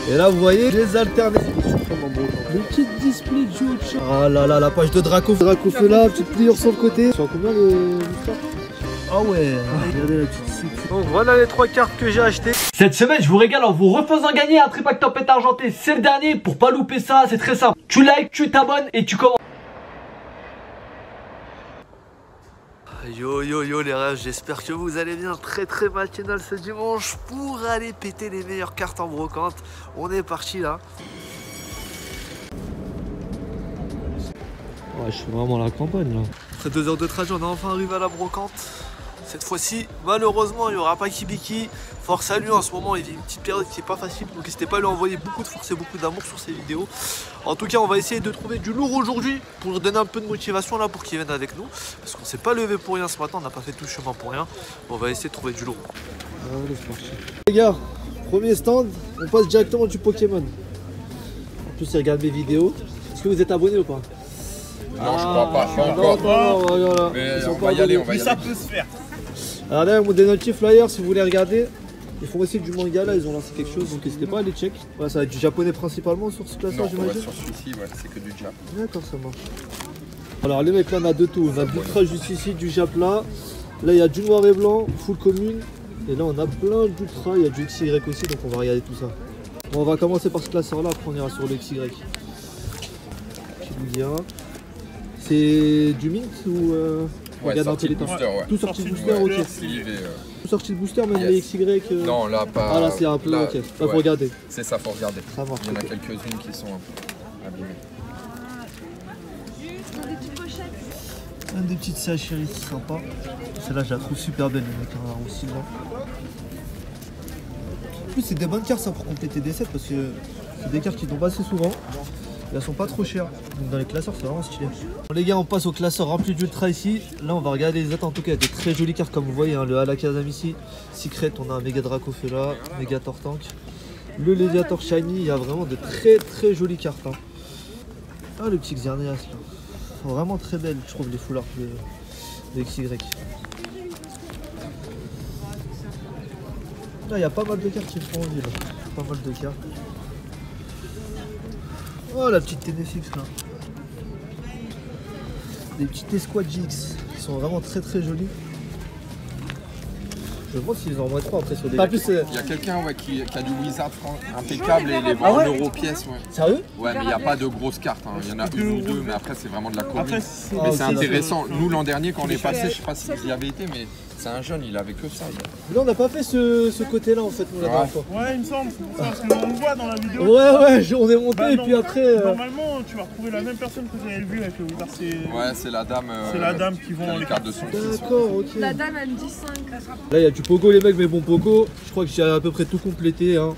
Et là vous voyez les alternés. Le petit display de jeu. Ah là là, la page de Dracofeu, petite pliure sur le côté. Sur combien les boosters? Ah ouais, regardez la petite suite. Donc voilà les 3 cartes que j'ai achetées. Cette semaine, je vous régale en vous refaisant gagner un tripack tempête argentée. C'est le dernier, pour pas louper ça, c'est très simple. Tu likes, tu t'abonnes et tu commences. Yo yo yo les rêves, j'espère que vous allez bien. Très matinal ce dimanche pour aller péter les meilleures cartes en brocante. On est parti là. Ouais, je suis vraiment à la campagne là. Après 2 heures de trajet, on est enfin arrivé à la brocante. Cette fois-ci, malheureusement, il n'y aura pas Kibiki. Force à lui, en ce moment, il vit une petite période qui n'est pas facile. Donc n'hésitez pas à lui envoyer beaucoup de force et beaucoup d'amour sur ses vidéos. En tout cas, on va essayer de trouver du lourd aujourd'hui pour lui donner un peu de motivation là pour qu'il vienne avec nous. Parce qu'on ne s'est pas levé pour rien ce matin, on n'a pas fait tout le chemin pour rien. On va essayer de trouver du lourd. Allez, c'est parti. Les gars, premier stand, on passe directement du Pokémon. En plus, ils regardent mes vidéos. Est-ce que vous êtes abonné ou pas? Non, je crois pas, pas encore. Voilà. Mais on va y aller, on va y aller. Ça peut se faire. Alors là, des notifs flyers si vous voulez regarder. Ils font aussi du manga là, ils ont lancé quelque chose, donc n'hésitez pas à les check. Voilà, ça va être du japonais principalement sur ce classeur, j'imagine. Sur celui-ci, ouais, c'est que du Jap. D'accord, ça marche. Alors les mecs là, on a de tout. On a de l'ultra juste ici, du Jap là. Là, il y a du noir et blanc, full commune. Et là, on a plein d'ultra. Il y a du XY aussi, donc on va regarder tout ça. Bon, on va commencer par ce classeur là, après on ira sur le XY. Petit Lugia. C'est du mint ou ouais, sorti de booster, ouais. Tout sorti de booster, ouais, ok. Tout sorti de booster, même les XY. Non, là pas. Ah là, c'est un peu. Là, ok. Là, faut regarder. C'est ça, faut regarder. Ça marche. Il y en a quelques-unes qui sont un peu abîmées. Des petites Sachiri sympa. Celle-là, je la trouve super belle, les mecs, hein, aussi là. En plus, c'est des bonnes cartes ça, pour compléter des sets parce que c'est des cartes qui tombent assez souvent. Elles sont pas trop chères, donc dans les classeurs c'est vraiment stylé. Bon, les gars, on passe au classeur rempli d'ultra ici. Là on va regarder les attaques. En tout cas il y a des très jolies cartes comme vous voyez, hein, le Alakazam ici, Secret, on a un Méga Dracofeu là, Méga Tortank, le Léviator Shiny, il y a vraiment de très jolies cartes. Hein. Ah le petit Xerneas là, vraiment très belle je trouve les foulards de XY. Là il y a pas mal de cartes qui me font envie là, pas mal de cartes. Oh la petite TNFX là. Des petites Esquad GX qui sont vraiment très jolies. Je me demande s'ils en vont être 3 après sur des. En plus, il y a quelqu'un ouais, qui a du Wizard impeccable et les vend en euro pièces. Ouais. Sérieux? Ouais, mais il n'y a pas de grosses cartes. Hein. Il y en a une ou deux, mais après c'est vraiment de la commune. Mais c'est okay, intéressant. Nous l'an dernier quand on est passé, je sais pas si vous y avez été, mais c'est un jeune, il avait que ça. Là on n'a pas fait ce côté-là en fait, nous, la dernière fois. Ouais, il me semble, parce qu'on le voit dans la vidéo. Ouais, on est monté et puis après. Normalement, tu vas retrouver la même personne que j'avais vu avec le Wizard. Ouais, c'est la dame. C'est la dame qui vend les cartes de son fils. D'accord, ok. La dame elle me dit 5. Là il y a du Pogo les mecs, mais bon Pogo, je crois que j'ai à peu près tout complété. Hein.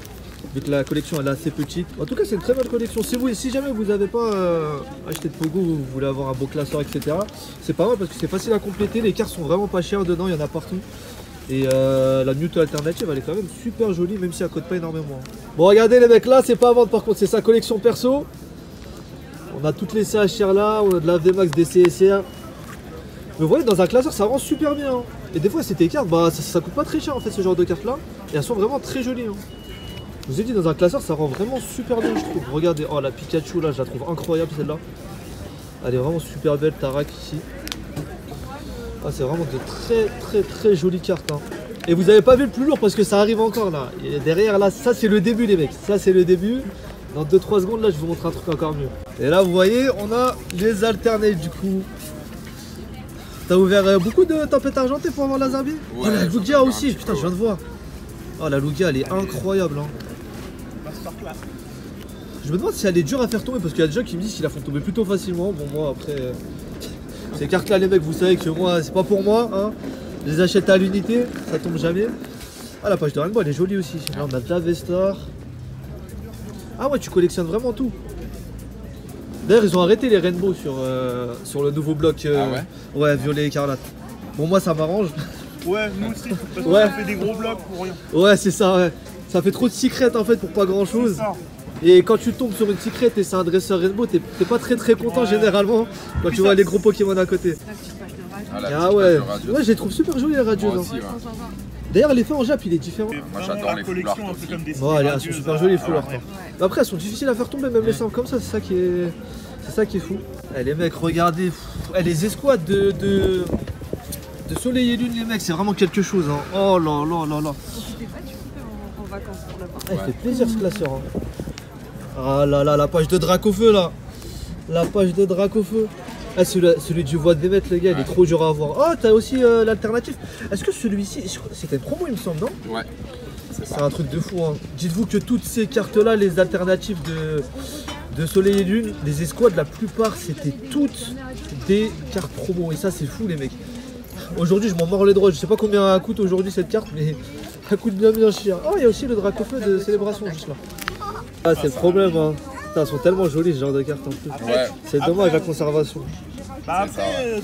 Vu que la collection elle est assez petite. En tout cas c'est une très bonne collection. Si jamais vous n'avez pas acheté de Pogo, vous voulez avoir un beau classeur, etc. C'est pas mal parce que c'est facile à compléter. Les cartes sont vraiment pas chères dedans, il y en a partout. Et la Mewtwo alternative elle est quand même super jolie même si elle coûte pas énormément. Bon regardez les mecs là c'est pas à vendre par contre, c'est sa collection perso. On a toutes les CHR là, on a de la VMAX, des CSR. Mais vous voyez dans un classeur ça rend super bien. Hein. Et des fois c'est tes cartes, bah ça coûte pas très cher en fait ce genre de cartes là. Et elles sont vraiment très jolies. Hein. Je vous ai dit dans un classeur ça rend vraiment super bien je trouve. Regardez, oh la Pikachu là je la trouve incroyable celle-là. Elle est vraiment super belle, Tarak ici. Ah, c'est vraiment de très jolies cartes. Hein. Et vous avez pas vu le plus lourd parce que ça arrive encore là. Et derrière là, ça c'est le début les mecs. Ça c'est le début. Dans 2-3 secondes là je vous montre un truc encore mieux. Et là vous voyez on a les alternés du coup. T'as ouvert beaucoup de tempêtes argentées pour avoir la Zarbi? Ouais, oh la Lugia aussi, putain je viens de voir. Oh la Lugia elle est incroyable hein. Je me demande si elle est dure à faire tomber parce qu'il y a des gens qui me disent qu'ils la font tomber plutôt facilement. Bon moi après... Ces cartes là les mecs vous savez que moi c'est pas pour moi hein. Je les achète à l'unité, ça tombe jamais. Ah la page de Rainbow elle est jolie aussi. Là on a de la Vestar. Ah ouais tu collectionnes vraiment tout. D'ailleurs ils ont arrêté les Rainbow sur le nouveau bloc ouais violet écarlate. Bon moi ça m'arrange. Ouais nous aussi parce que ça fait des gros blocs pour rien. Ouais c'est ça ouais. Ça fait trop de secrets en fait pour pas grand chose. Et quand tu tombes sur une secret et c'est un dresseur Rainbow, t'es pas très content généralement quand tu vois les gros Pokémon à côté. La petite page de radio. Ah ouais, je les trouve super jolies les radios. Aussi, ouais. D'ailleurs, l'effet en Jap, il est différent. Moi, j'adore les foulards collection un peu aussi. comme des Ouais, elles sont super jolies les foulards. ouais. Mais après, elles sont difficiles à faire tomber, même les simples comme ça, c'est ça qui est. C'est ça qui est fou. Eh, les mecs, regardez. Les escouades de Soleil et Lune, les mecs, c'est vraiment quelque chose. Hein. Oh là là là là. C'était pas du coup en vacances pour là-bas. Ah, il fait plaisir ce classeur. Hein. Ah là là, la page de Dracofeu là. La page de Dracofeu. Ah, celui du voie des mètres, les gars, il est trop dur à avoir. Oh, t'as aussi l'alternative. Est-ce que celui-ci, c'était une promo, il me semble, non? Ouais. C'est un truc de fou. Hein. Dites-vous que toutes ces cartes-là, les alternatives de Soleil et Lune, les escouades, la plupart, c'était toutes des cartes promo. Et ça, c'est fou, les mecs. Aujourd'hui, je m'en mords les doigts. Je sais pas combien elle coûte aujourd'hui cette carte, mais elle coûte bien cher. Oh, il y a aussi le Dracofeu de célébration juste là. Ah, c'est le problème. Hein. Putain, elles sont tellement jolies ce genre de cartes en plus. Ouais. C'est dommage la conservation. Bah après,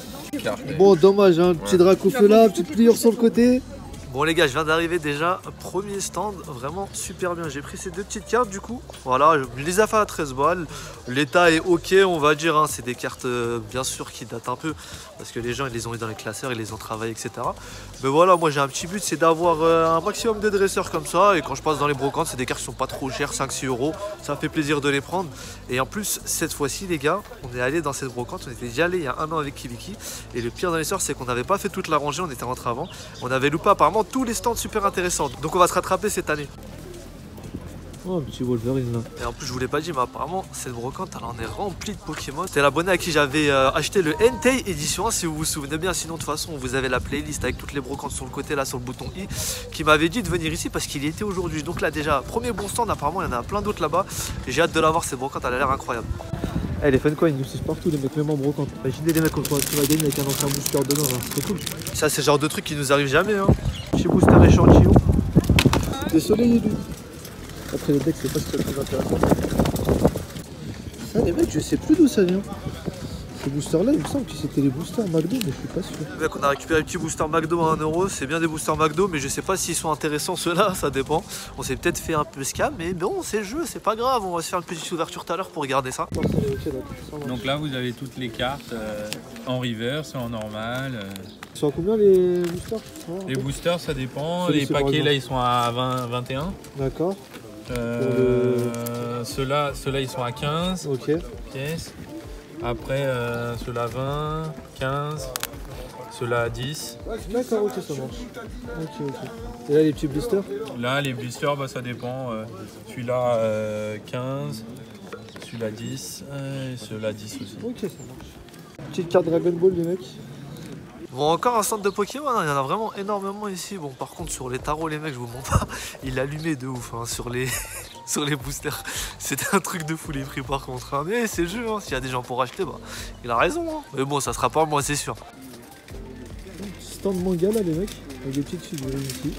Bon, dommage, hein. Petit Dracofeu là, petite pliure sur le côté. Bon les gars, je viens d'arriver déjà, premier stand, vraiment super bien. J'ai pris ces deux petites cartes du coup. Voilà, je les ai fait à 13 balles. L'état est ok, on va dire. Hein. C'est des cartes bien sûr qui datent un peu parce que les gens ils les ont eu dans les classeurs, ils les ont travaillés, etc. Mais voilà, moi j'ai un petit but, c'est d'avoir un maximum de dresseurs comme ça. Et quand je passe dans les brocantes, c'est des cartes qui sont pas trop chères, 5-6 €. Ça fait plaisir de les prendre. Et en plus, cette fois-ci les gars, on est allé dans cette brocante. On était déjà allé il y a un an avec Kibiki. Et le pire dans l'histoire, c'est qu'on n'avait pas fait toute la rangée, on était rentré avant. On avait loupé apparemment tous les stands super intéressants. Donc on va se rattraper cette année. Oh, un petit Wolverine là. Et en plus, je vous l'ai pas dit, mais apparemment, cette brocante, elle en est remplie de Pokémon. C'était l'abonné à qui j'avais acheté le Entei édition 1, si vous vous souvenez bien. Sinon, de toute façon, vous avez la playlist avec toutes les brocantes sur le côté, là, sur le bouton I, qui m'avait dit de venir ici parce qu'il y était aujourd'hui. Donc là, déjà, premier bon stand, apparemment, il y en a plein d'autres là-bas. J'ai hâte de la voir, cette brocante, elle a l'air incroyable. Eh, les Funcoins, ils nous suivent partout, les mecs, même en brocante. Imaginez les mecs contre qui va gagner avec un ancien booster dedans, là. C'est cool. Ça, c'est le genre de truc qui nous arrive jamais, hein. Chez Booster échantillon. Des Soleil et Lune. Après le deck, c'est pas ce qui est très intéressant. Ça, les mecs, je sais plus d'où ça vient. Ces boosters là, il me semble que c'était les boosters McDo, mais je suis pas sûr. Mec, on a récupéré le petit booster McDo à 1 €. C'est bien des boosters McDo, mais je sais pas s'ils sont intéressants ceux-là, ça dépend. On s'est peut-être fait un peu scam, mais bon, c'est le jeu, c'est pas grave. On va se faire une petite ouverture tout à l'heure pour regarder ça. Donc là, vous avez toutes les cartes en reverse, en normal. Ils sont à combien les boosters? Les boosters, ça dépend. Celui Les c'est paquets, par là, ils sont à 21. D'accord. Ceux-là, ils sont à 15 Ok. pièces. Après, ceux-là 20, 15. Ceux-là à 10. D'accord, ok, ça marche. Ok, ok. Et là, les petits boosters? Là, les boosters, bah, ça dépend. Celui-là, 15. Celui-là, 10. Et celui-là, 10 aussi. Ok, ça marche. Petite carte Dragon Ball, les mecs. Bon, encore un centre de Pokémon, hein. Il y en a vraiment énormément ici. Bon, par contre, sur les tarots, les mecs, je vous mens pas, il allumait de ouf hein, sur les sur les boosters. C'était un truc de fou les prix par contre. Hein. Mais c'est le jeu, hein. S'il y a des gens pour acheter, bah, il a raison. Hein. Mais bon, ça sera pas moi, c'est sûr. Stand manga là, les mecs, avec des petites figurines ici.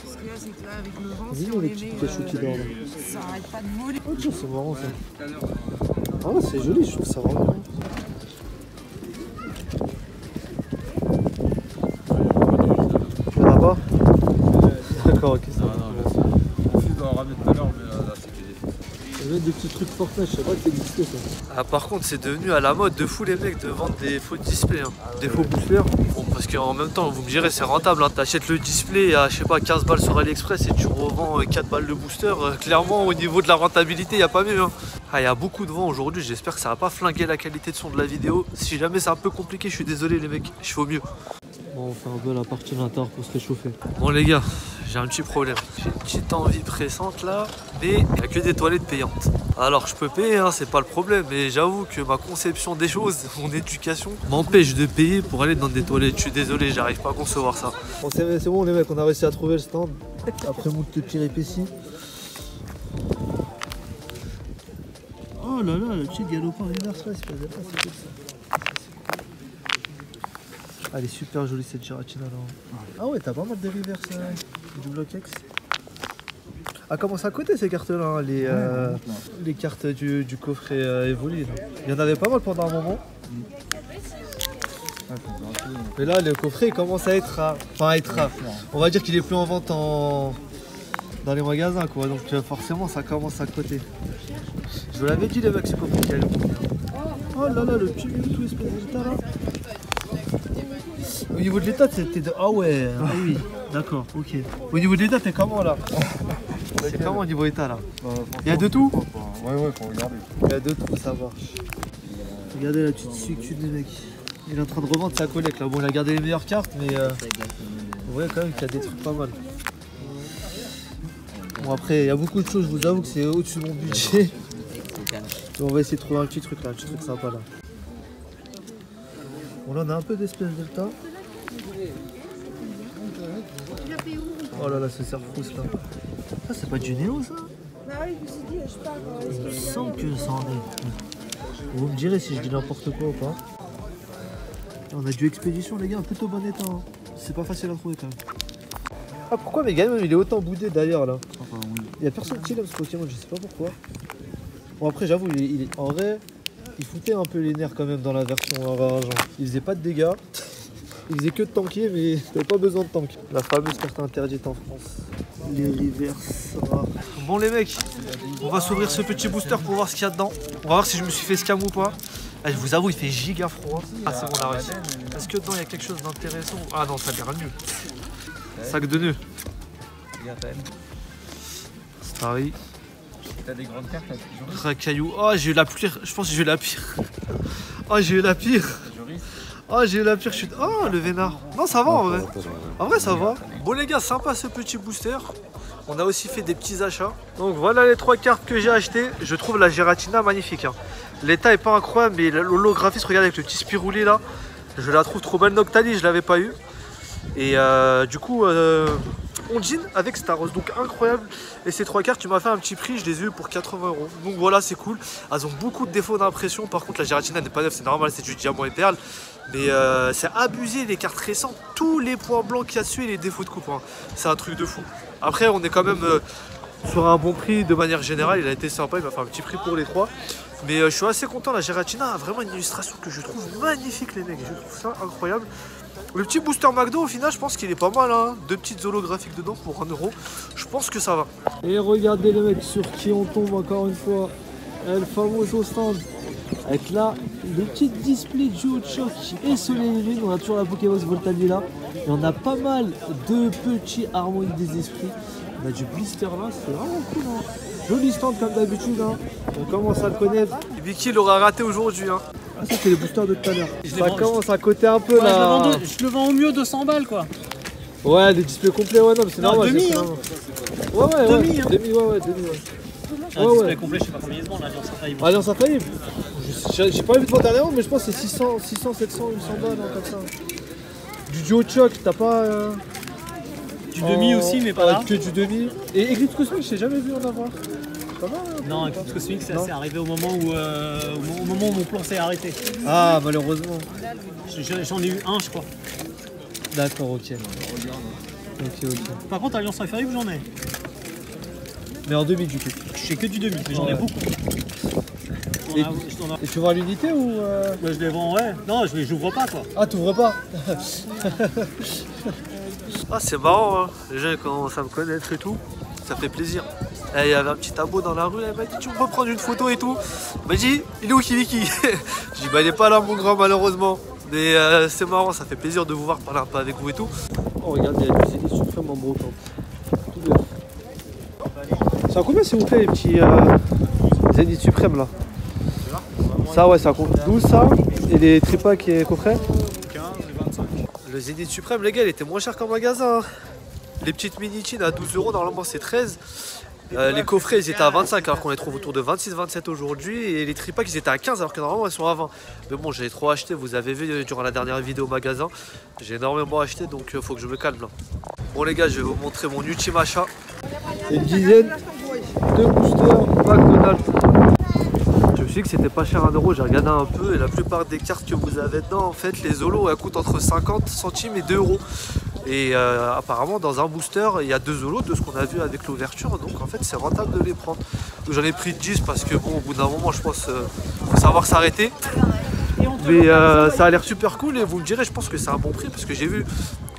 Ce qu'il y a, c'est que là, avec le vent, Vas-y, si on les les petits met, cachous qui dorment. ça arrête pas de voler. Oh, tiens, c'est marrant ça. Ah ouais, c'est joli, je trouve ça vraiment bien. Il y en a pas? D'accord, ok, ça va. On va ramener tout à l'heure, mais là, c'était. Il y a des petits trucs Fortnite, je sais pas que ça existait ça. Ah, par contre, c'est devenu à la mode de fou les mecs de vendre des faux displays, hein. Des faux boosters. Bon, parce qu'en même temps, vous me direz, c'est rentable. Hein. T'achètes le display à, je sais pas, 15 balles sur AliExpress et tu revends 4 balles de booster. Clairement, au niveau de la rentabilité, il n'y a pas mieux. Hein. Ah, il y a beaucoup de vent aujourd'hui. J'espère que ça va pas flinguer la qualité de son de la vidéo. Si jamais c'est un peu compliqué, je suis désolé les mecs. Je fais au mieux. Bon, on fait un peu la partie de l'intérieur pour se réchauffer. Bon les gars, j'ai un petit problème. J'ai une petite envie pressante là, mais il n'y a que des toilettes payantes. Alors je peux payer, hein, c'est pas le problème, mais j'avoue que ma conception des choses, mon éducation, m'empêche de payer pour aller dans des toilettes. Je suis désolé, j'arrive pas à concevoir ça. Bon c'est bon les mecs, on a réussi à trouver le stand. Après moult de péripéties. Oh là là, le petit galopin reverse là, c'est pas c'est cool ça. Ah, elle est super jolie cette Giratina là. Ah ouais, t'as pas mal de reverse du bloc X. Ah, commence à côté ces cartes là, hein, les cartes du coffret Evoli. Il y en avait pas mal pendant un moment. Mais là, le coffret il commence à être rare. Enfin, à être rare. On va dire qu'il est plus en vente dans les magasins quoi. Donc forcément, ça commence à côté. Je vous l'avais dit les mecs, c'est compliqué. Oh là là, le petit Mewtwo espèce de là. Au niveau de l'état, t'es de... Ah ouais, ah oui, d'accord, ok. Au niveau de l'état, t'es comment là? C'est comment au niveau état là? Il y a de tout? Ouais, faut regarder. Il y a de tout, ça marche. Regardez la petite succude les mecs. Il est en train de revendre sa collecte là. Bon, il a gardé les meilleures cartes, mais vous voyez quand même qu'il y a des trucs pas mal. Bon, après, il y a beaucoup de choses, je vous avoue que c'est au-dessus de mon budget. On va essayer de trouver un petit truc là, un petit truc sympa là. Bon, là on a un peu d'espèce delta. Oh là là, ce cerf-rousse là. Ça, c'est pas du néo ça? Ah oui, je me suis dit, je pars. Il me semble que ça en est. Vous me direz si je dis n'importe quoi ou pas. On a du expédition les gars, en plutôt bon état. Hein. C'est pas facile à trouver quand même. Ah pourquoi Megan il est autant boudé d'ailleurs là? Il y a personne qui l'aime ce Pokémon, je sais pas pourquoi. Bon après j'avoue, en vrai, il foutait un peu les nerfs quand même dans la version argent. Il faisait pas de dégâts. Il faisait que de tanker mais il n'avait pas besoin de tank. La fameuse carte interdite en France. Les reverses rares. Bon les mecs, on va s'ouvrir ce petit booster pour voir ce qu'il y a dedans. On va voir si je me suis fait scam ou pas. Ah, je vous avoue, il fait giga froid. Ah c'est bon, on a réussi. Est-ce que dedans il y a quelque chose d'intéressant? Ah non, ça a l'air nul. Sac de nœuds. Starry. T'as des grandes cartes là, Racaillou. Oh, j'ai eu la pire. Je pense que j'ai eu la pire. Oh, j'ai eu la pire. Oh, j'ai eu la pire chute. Oh, le vénard. Non, ça va en vrai. En vrai, ça va. Bon, les gars, sympa ce petit booster. On a aussi fait des petits achats. Donc, voilà les 3 cartes que j'ai achetées. Je trouve la Giratina magnifique. Hein. L'état est pas incroyable, mais l'holographiste, regardez avec le petit spirouli là. Je la trouve trop belle. Noctali, je l'avais pas eu. Et du coup, Ondine avec Staros, donc incroyable. Et ces 3 cartes, tu m'as fait un petit prix, je les ai eu pour 80 €. Donc voilà, c'est cool. Elles ont beaucoup de défauts d'impression. Par contre, la Giratina n'est pas neuve, c'est normal, c'est du diamant et perle. Mais c'est abusé les cartes récentes. Tous les points blancs qu'il y a dessus et les défauts de coupe. Hein. C'est un truc de fou. Après, on est quand même sur un bon prix de manière générale. Il a été sympa, il m'a fait un petit prix pour les 3. Mais je suis assez content. La Giratina a vraiment une illustration que je trouve magnifique, les mecs. Je trouve ça incroyable. Le petit booster McDo, au final, je pense qu'il est pas mal. Hein. 2 petites holographiques dedans pour 1 €. Je pense que ça va. Et regardez les mecs sur qui on tombe encore une fois. El Famoso stand. Avec là, le petit display DuoShock et Soleil Lune. On a toujours la Pokébox Voltavilla. Et on a pas mal de petits harmonies des esprits. On a du blister là, c'est vraiment cool. Hein. Joli stand comme d'habitude. Hein. On commence à le connaître. Et Vicky l'aura raté aujourd'hui. Hein. Ah, ça c'est les boosters de tout à l'heure. Ça commence à coter un peu là. Je le vends au mieux 200 balles quoi. Ouais, des displays complets, ouais, non, mais c'est normal. Demi, hein. Ouais, Demi, hein. Demi, ouais. Un display complet, je sais pas combien ils se vendent, l'Alliance Infaillible. Alliance Infaillible. J'ai pas vu de vente dernièrement, mais je pense que c'est 600, 700, 800 balles, hein, comme ça. Du DuoShock, t'as pas. Du demi aussi, mais pas là. Que du demi. Et Eclipse Cosmic, j'ai jamais vu en avoir. Pas mal, hein. Non, Eclipse Cosmic, c'est arrivé au moment où mon plan s'est arrêté. Ah, malheureusement. J'en ai eu un, je crois. D'accord, ok. Ok. Par contre, Alliance Infaillible, j'en ai. Mais en demi, du coup. J'ai que du demi, mais j'en ai beaucoup. Et tu vends à l'unité ou Je les vends, ouais. Non, je les ouvre pas, quoi. Ah, t'ouvres pas. Ah, c'est marrant, hein. Les gens commencent à me connaître et tout. Ça fait plaisir. Il y avait un petit abo dans la rue, elle m'a dit tu peux prendre une photo et tout. Il m'a dit il est où Kiviki? Je dis bah il est pas là mon grand malheureusement. Mais c'est marrant, ça fait plaisir de vous voir, parler un peu avec vous et tout. Oh regardez, il y a du Zénith Suprême en brocante. Tout neuf. C'est à combien s'il vous plaît les petits Zénith Suprême là? Ça ouais, ça compte 12 ça. Et les tripacks et coffrets 15 et 25. Le Zénith Suprême les gars il était moins cher qu'en magasin. Les petites mini-tines à 12 €, normalement c'est 13. Les coffrets ils étaient à 25 alors qu'on les trouve autour de 26-27 aujourd'hui. Et les tripacks ils étaient à 15 alors que normalement ils sont à 20. Mais bon j'avais trop acheté, vous avez vu durant la dernière vidéo magasin. J'ai énormément acheté donc faut que je me calme là. Bon les gars je vais vous montrer mon ultime achat. C'est une dizaine de boosters McDonald's. Je me suis dit que c'était pas cher 1 €, j'ai regardé un peu et la plupart des cartes que vous avez dedans en fait les holos elles coûtent entre 50 centimes et 2 €. Et apparemment dans un booster il y a 2 holos de ce qu'on a vu avec l'ouverture, donc en fait c'est rentable de les prendre. J'en ai pris 10 parce que bon au bout d'un moment je pense faut savoir s'arrêter. Mais ça a l'air super cool et vous me direz je pense que c'est un bon prix parce que j'ai vu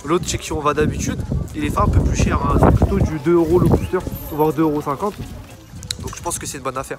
l'autre chez qui on va d'habitude, il est fait un peu plus cher, hein. C'est plutôt du 2 € le booster, voire 2,50 €. Donc je pense que c'est une bonne affaire.